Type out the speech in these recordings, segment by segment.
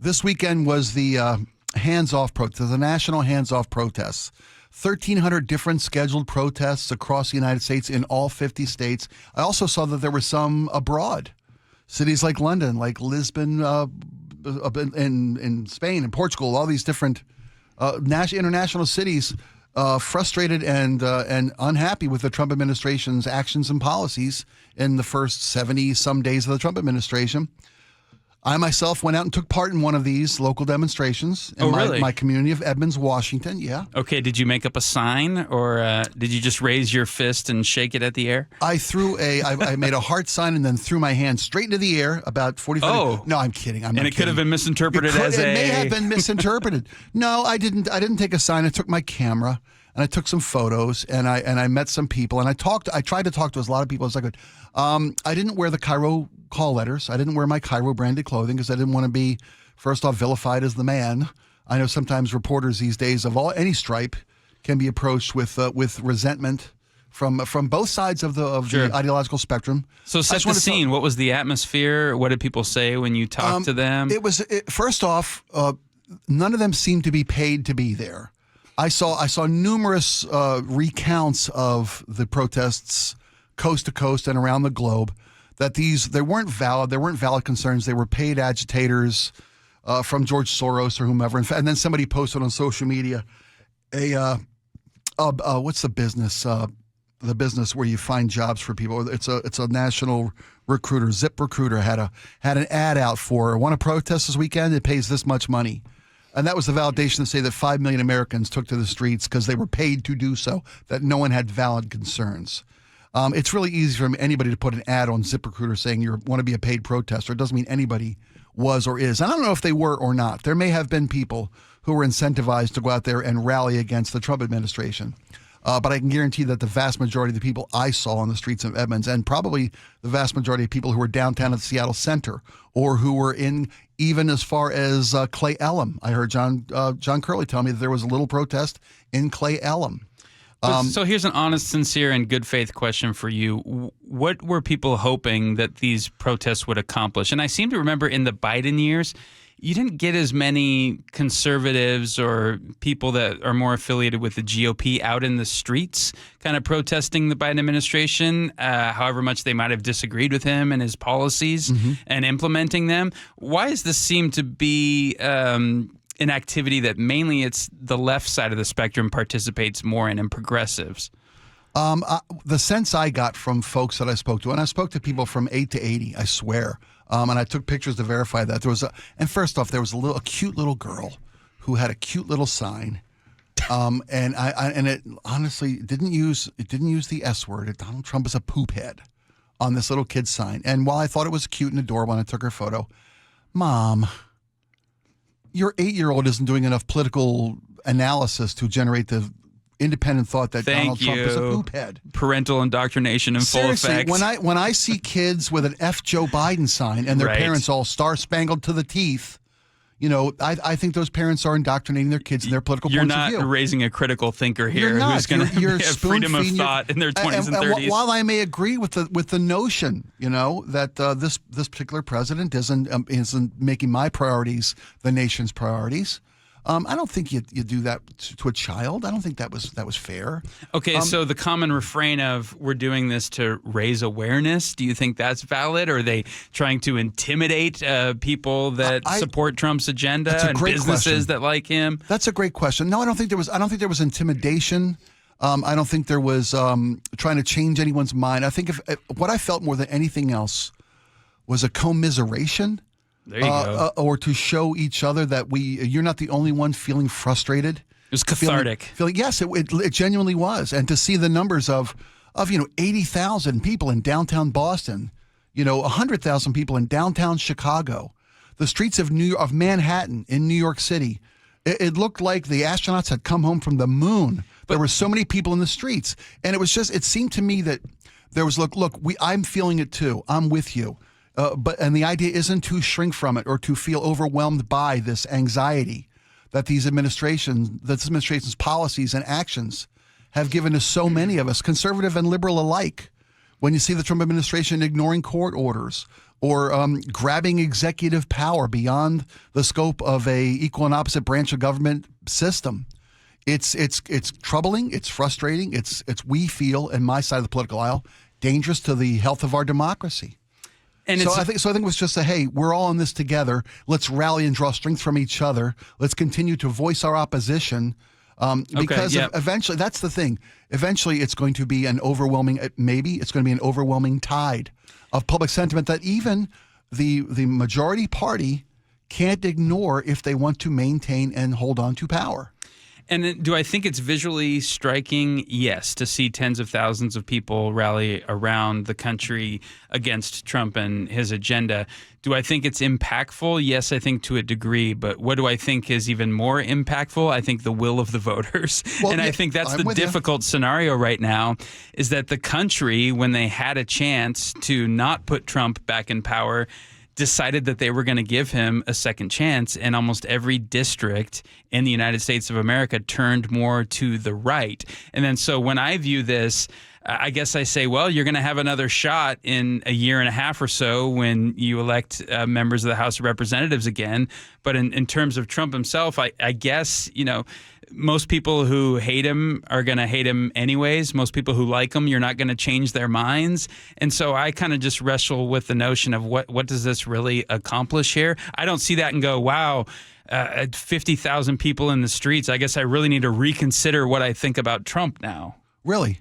This weekend was the hands-off protest, the national hands-off protests. 1,300 different scheduled protests across the United States in all 50 states. I also saw that there were some abroad. Cities like London, like Lisbon in Spain and Portugal, all these different international cities frustrated and unhappy with the Trump administration's actions and policies in the first 70-some days of the Trump administration. I myself went out and took part in one of these local demonstrations in my community of Edmonds, Washington. Yeah. Okay. Did you make up a sign, or did you just raise your fist and shake it at the air? I made a heart sign and then threw my hand straight into the air about 45. Oh. No, I'm kidding. I'm not kidding. Could have been misinterpreted It may have been misinterpreted. No, I didn't take a sign. I took my camera and I took some photos and I met some people and I tried to talk to as a lot of people as I could. I didn't wear the KIRO call letters. I didn't wear my KIRO branded clothing because I didn't want to be, first off, vilified as the man. I know sometimes reporters these days of any stripe can be approached with resentment from both sides of the ideological spectrum. So set the scene. What was the atmosphere? What did people say when you talked to them? First off, none of them seemed to be paid to be there. I saw numerous recounts of the protests coast to coast and around the globe. That they weren't valid concerns. They were paid agitators from George Soros or whomever. And then somebody posted on social media what's the business? The business where you find jobs for people. It's a national recruiter. ZipRecruiter had an ad out for want to protest this weekend. It pays this much money. And that was the validation to say that 5 million Americans took to the streets because they were paid to do so, that no one had valid concerns. It's really easy for anybody to put an ad on ZipRecruiter saying you want to be a paid protester. It doesn't mean anybody was or is. I don't know if they were or not. There may have been people who were incentivized to go out there and rally against the Trump administration. But I can guarantee that the vast majority of the people I saw on the streets of Edmonds, and probably the vast majority of people who were downtown at the Seattle Center or who were in even as far as Clay Elum. I heard John Curley tell me that there was a little protest in Clay Elum. So here's an honest, sincere, and good faith question for you. What were people hoping that these protests would accomplish? And I seem to remember in the Biden years, you didn't get as many conservatives or people that are more affiliated with the GOP out in the streets kind of protesting the Biden administration, however much they might have disagreed with him and his policies and implementing them. Why does this seem to be an activity that mainly it's the left side of the spectrum participates more in, and progressives? The sense I got from folks that I spoke to, and I spoke to people from 8 to 80, I swear, and I took pictures to verify that. And first off, there was a cute little girl who had a cute little sign, and it honestly didn't use the S word. Donald Trump is a poop head on this little kid's sign. And while I thought it was cute and adorable, and I took her photo, Mom, your 8-year-old isn't doing enough political analysis to generate the independent thought that Donald Trump is a poop head. Parental indoctrination in full effect. When I see kids with an F Joe Biden sign and their parents all star-spangled to the teeth, I think those parents are indoctrinating their kids in their political points of view. You're not raising a critical thinker here who's going to have freedom of thought in their 20s and 30s. While I may agree with the notion, that this particular president isn't making my priorities the nation's priorities, I don't think you do that to a child. I don't think that was fair. Okay, so the common refrain of we're doing this to raise awareness, do you think that's valid? Or are they trying to intimidate people that support Trump's agenda and businesses that like him? That's a great question. No, I don't think there was intimidation. I don't think there was trying to change anyone's mind. I think what I felt more than anything else was a commiseration. There you go. Or to show each other that you're not the only one feeling frustrated. It was cathartic. Yes, it genuinely was. And to see the numbers of 80,000 people in downtown Boston, 100,000 people in downtown Chicago, the streets of Manhattan in New York City, it looked like the astronauts had come home from the moon. There were so many people in the streets, and it seemed to me that there was I'm feeling it too. I'm with you. And the idea isn't to shrink from it or to feel overwhelmed by this anxiety that this administration's policies and actions have given to so many of us, conservative and liberal alike. when you see the Trump administration ignoring court orders or grabbing executive power beyond the scope of a equal and opposite branch of government system. It's troubling. It's frustrating. It's we feel, in my side of the political aisle, dangerous to the health of our democracy. And I think it was just hey, we're all in this together. Let's rally and draw strength from each other. Let's continue to voice our opposition. Because eventually, that's the thing. Eventually, it's going to be an overwhelming tide of public sentiment that even the majority party can't ignore if they want to maintain and hold on to power. And do I think it's visually striking? Yes, to see tens of thousands of people rally around the country against Trump and his agenda. Do I think it's impactful? Yes, I think to a degree. But what do I think is even more impactful? I think the will of the voters. Well, and I think that's the difficult scenario right now, is that the country, when they had a chance to not put Trump back in power, decided that they were going to give him a second chance, and almost every district in the United States of America turned more to the right. And then so when I view this, I guess I say, well, you're going to have another shot in a year and a half or so when you elect members of the House of Representatives again. But in terms of Trump himself, I guess, most people who hate him are going to hate him anyways. Most people who like him, you're not going to change their minds. And so I kind of just wrestle with the notion of what does this really accomplish here? I don't see that and go, wow, 50,000 people in the streets. I guess I really need to reconsider what I think about Trump now. Really?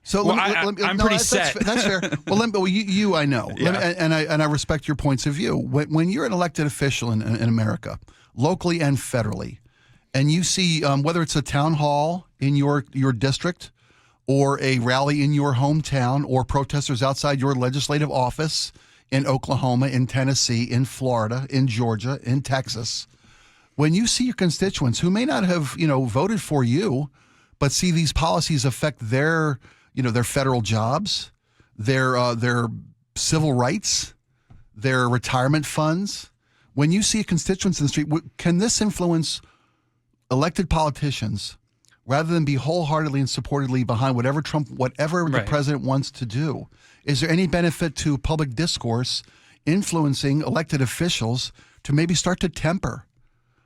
So well, I'm pretty set. That's fair. Well, you I know, Yeah. and I respect your points of view. When you're an elected official in America, locally and federally, and you see whether it's a town hall in your district or a rally in your hometown or protesters outside your legislative office in Oklahoma, in Tennessee, in Florida, in Georgia, in Texas, when you see your constituents who may not have voted for you, but see these policies affect their federal jobs, their civil rights, their retirement funds. When you see constituents in the street, can this influence elected politicians rather than be wholeheartedly and supportedly behind whatever the president wants to do? Is there any benefit to public discourse influencing elected officials to maybe start to temper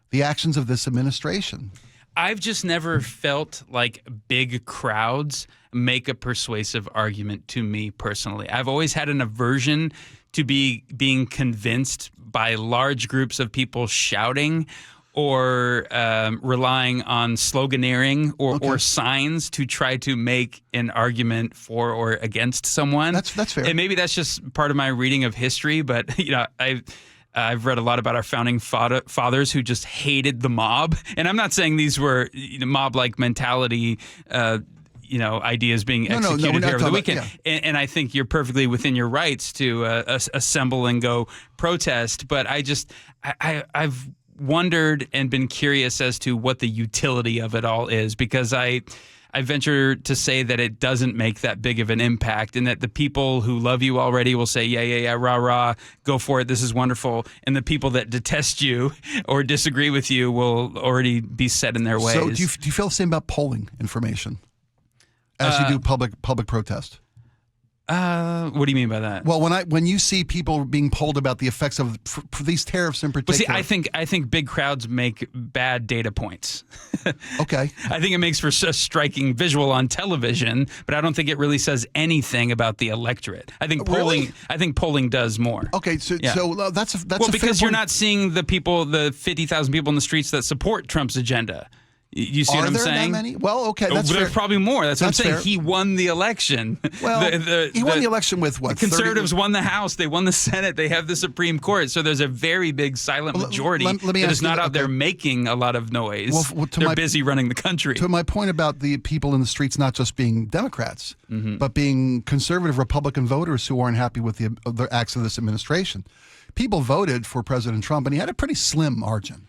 the actions of this administration? I've just never felt like big crowds make a persuasive argument to me personally. I've always had an aversion to being convinced by large groups of people shouting or relying on sloganeering or signs to try to make an argument for or against someone. That's fair. And maybe that's just part of my reading of history, but I've read a lot about our founding fathers who just hated the mob. And I'm not saying these were mob-like mentality ideas being executed here over the weekend. And I think you're perfectly within your rights to assemble and go protest. But I've wondered and been curious as to what the utility of it all is, because I venture to say that it doesn't make that big of an impact, and that the people who love you already will say, yeah, rah, rah, go for it, this is wonderful. And the people that detest you or disagree with you will already be set in their ways. So do you feel the same about polling information as you do public protest? What do you mean by that? Well, when you see people being polled about the effects of for these tariffs in particular, well, see, I think big crowds make bad data points. Okay, I think it makes for a striking visual on television, but I don't think it really says anything about the electorate. I think polling does more. Okay, so that's because you're not seeing the 50,000 people in the streets that support Trump's agenda. You see what I'm saying? Are there that many? Well, okay, that's fair. There's probably more. That's what I'm saying. Fair. He won the election. Well, he won the election with what? The conservatives won the House. They won the Senate. They have the Supreme Court. So there's a very big silent majority that is not out there making a lot of noise. Well, they're busy running the country. To my point about the people in the streets not just being Democrats, but being conservative Republican voters who aren't happy with the acts of this administration. People voted for President Trump, and he had a pretty slim margin.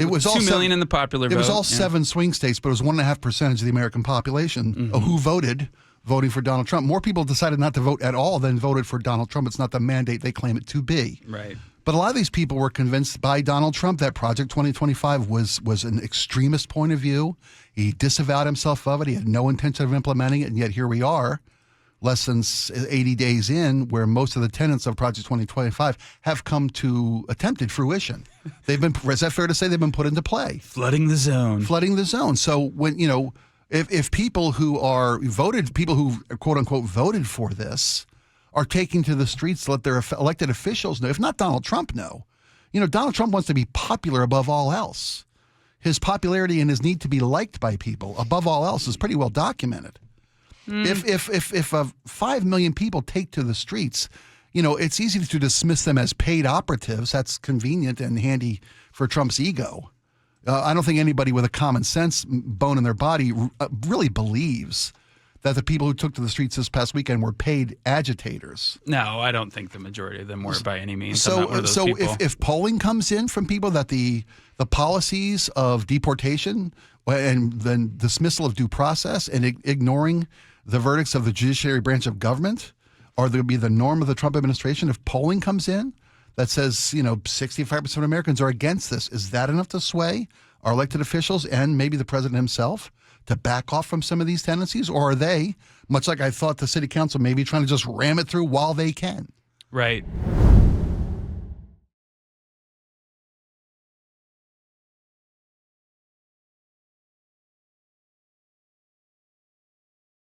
It was 2 million in the popular vote. It was all 7 swing states, but it was 1.5% of the American population who voting for Donald Trump. More people decided not to vote at all than voted for Donald Trump. It's not the mandate they claim it to be. Right. But a lot of these people were convinced by Donald Trump that Project 2025 was an extremist point of view. He disavowed himself of it. He had no intention of implementing it, and yet here we are less than 80 days in, where most of the tenets of Project 2025 have come to attempted fruition. They've been, is that fair to say, they've been put into play? Flooding the zone. Flooding the zone. So when, if people who are voted, people who quote unquote voted for this are taking to the streets to let their elected officials know, if not Donald Trump know. Donald Trump wants to be popular above all else. His popularity and his need to be liked by people above all else is pretty well documented. If 5 million people take to the streets, it's easy to dismiss them as paid operatives. That's convenient and handy for Trump's ego. I don't think anybody with a common sense bone in their body really believes that the people who took to the streets this past weekend were paid agitators. No, I don't think the majority of them were by any means. So if polling comes in from people that the policies of deportation and then dismissal of due process and ignoring the verdicts of the judiciary branch of government are going to be the norm of the Trump administration, if polling comes in that says 65% of Americans are against this, is that enough to sway our elected officials and maybe the president himself to back off from some of these tendencies? Or are they, much like I thought the city council, maybe trying to just ram it through while they can? Right.